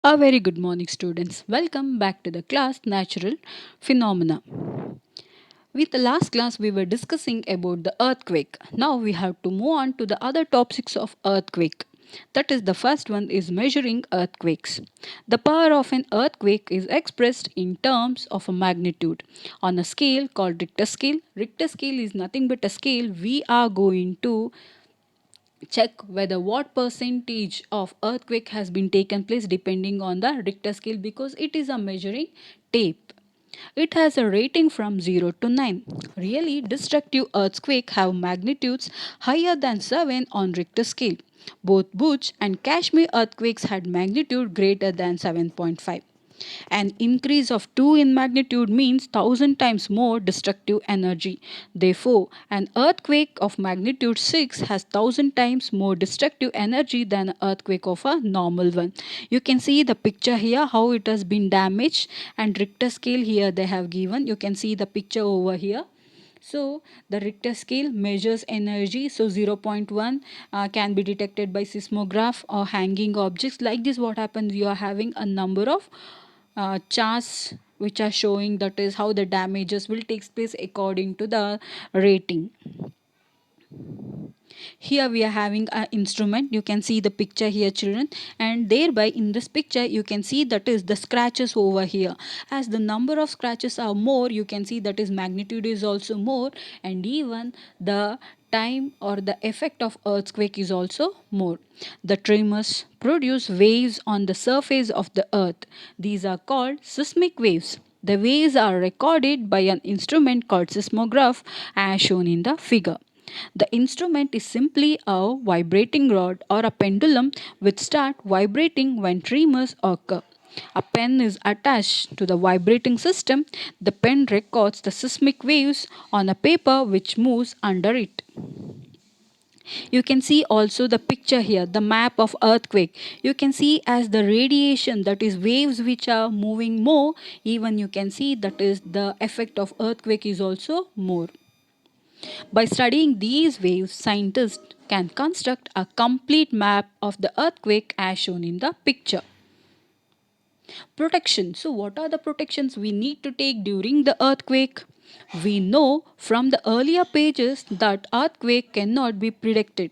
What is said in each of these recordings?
A very good morning, students. Welcome back to the class Natural Phenomena. With the last class, we were discussing about the earthquake. Now we have to move on to the other topics of earthquake. That is, the first one is measuring earthquakes. The power of an earthquake is expressed in terms of a magnitude on a scale called Richter scale. Richter scale is nothing but a scale we are going to check whether what percentage of earthquake has been taken place depending on the Richter scale, because it is a measuring tape. It has a rating from 0 to 9. Really destructive earthquakes have magnitudes higher than 7 on Richter scale. Both Bhuj and Kashmir earthquakes had magnitude greater than 7.5. An increase of 2 in magnitude means 1000 times more destructive energy. Therefore, an earthquake of magnitude 6 has 1000 times more destructive energy than an earthquake of a normal one. You can see the picture here how it has been damaged, and Richter scale here they have given. You can see the picture over here. So the Richter scale measures energy. So zero point 0.1 can be detected by seismograph or hanging objects. Like this, what happens? You are having a number of charts which are showing that is how the damages will take place according to the rating. Here we are having an instrument. You can see the picture here, children, and thereby in this picture you can see that is the scratches over here. As the number of scratches are more, you can see that is magnitude is also more, and even the time or the effect of earthquake is also more. The tremors produce waves on the surface of the earth. These are called seismic waves. The waves are recorded by an instrument called seismograph as shown in the figure. The instrument is simply a vibrating rod or a pendulum which start vibrating when tremors occur. A pen is attached to the vibrating system. The pen records the seismic waves on a paper which moves under it. You can see also the picture here, the map of earthquake. You can see as the radiation, that is waves which are moving more, even you can see that is the effect of earthquake is also more. By studying these waves, scientists can construct a complete map of the earthquake as shown in the picture. Protection. So, what are the protections we need to take during the earthquake? We know from the earlier pages that earthquake cannot be predicted.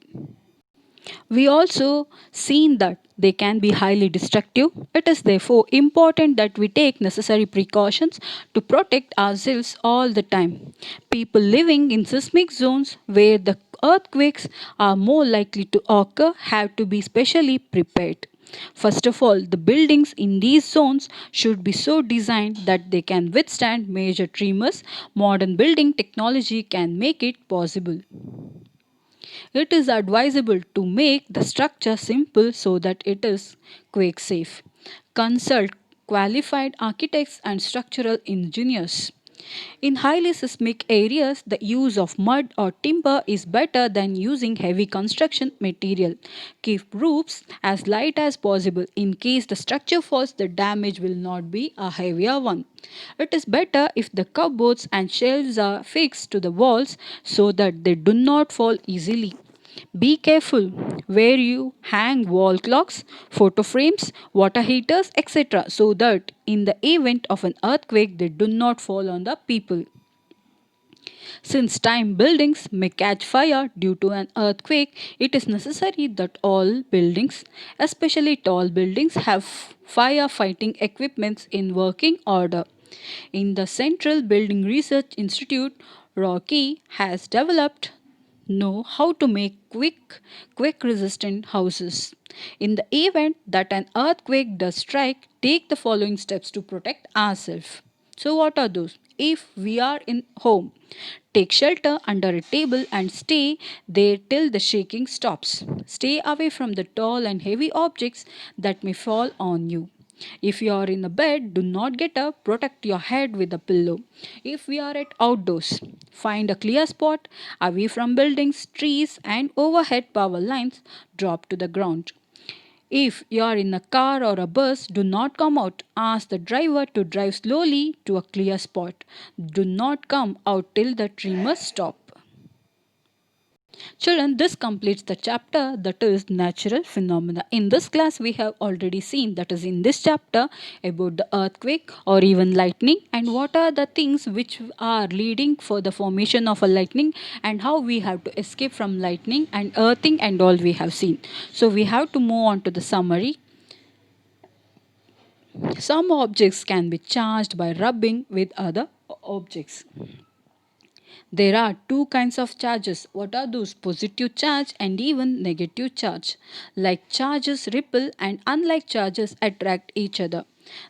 We also seen that they can be highly destructive. It is therefore important that we take necessary precautions to protect ourselves all the time. People living in seismic zones where the earthquakes are more likely to occur have to be specially prepared. First of all, the buildings in these zones should be so designed that they can withstand major tremors. Modern building technology can make it possible. It is advisable to make the structure simple so that it is quake safe. Consult qualified architects and structural engineers. In highly seismic areas, the use of mud or timber is better than using heavy construction material. Keep roofs as light as possible. In case the structure falls, the damage will not be a heavier one. It is better if the cupboards and shelves are fixed to the walls so that they do not fall easily. Be careful where you hang wall clocks, photo frames, water heaters, etc., so that in the event of an earthquake they do not fall on the people. Since time buildings may catch fire due to an earthquake, it is necessary that all buildings, especially tall buildings, have fire fighting equipments in working order. In the Central Building Research Institute, Rocky has developed know how to make quake resistant houses. In the event that an earthquake does strike, take the following steps to protect ourselves. So, what are those? If we are in home, take shelter under a table and stay there till the shaking stops. Stay away from the tall and heavy objects that may fall on you. If you are in a bed, do not get up, protect your head with a pillow. If we are at outdoors, find a clear spot away from buildings, trees, and overhead power lines, drop to the ground. If you are in a car or a bus, do not come out. Ask the driver to drive slowly to a clear spot. Do not come out till the tremors stop. Children, this completes the chapter that is natural phenomena. In this class, we have already seen that is in this chapter about the earthquake or even lightning and what are the things which are leading for the formation of a lightning and how we have to escape from lightning and earthing and all we have seen. So we have to move on to the summary. Some objects can be charged by rubbing with other objects. There are two kinds of charges. What are those? Positive charge and even negative charge. Like charges repel and unlike charges attract each other.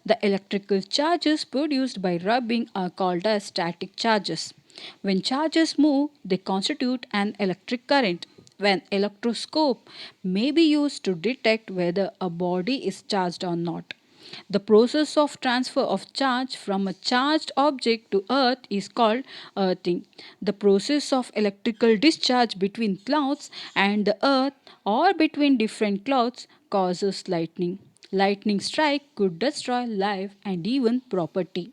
The electrical charges produced by rubbing are called as static charges. When charges move, they constitute an electric current. When electroscope may be used to detect whether a body is charged or not. The process of transfer of charge from a charged object to earth is called earthing. The process of electrical discharge between clouds and the earth or between different clouds causes lightning. Lightning strike could destroy life and even property.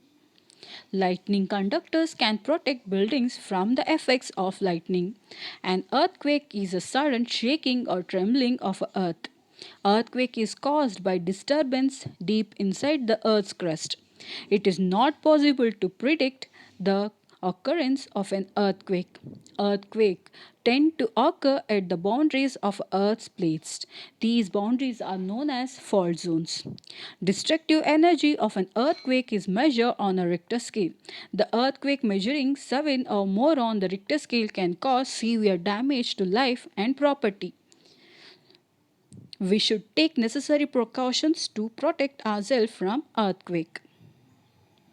Lightning conductors can protect buildings from the effects of lightning. An earthquake is a sudden shaking or trembling of earth. Earthquake is caused by disturbance deep inside the earth's crust. It is not possible to predict the occurrence of an earthquake. Earthquake tend to occur at the boundaries of Earth's plates. These boundaries are known as fault zones. Destructive energy of an earthquake is measured on a Richter scale. The earthquake measuring 7 or more on the Richter scale can cause severe damage to life and property. We should take necessary precautions to protect ourselves from earthquake.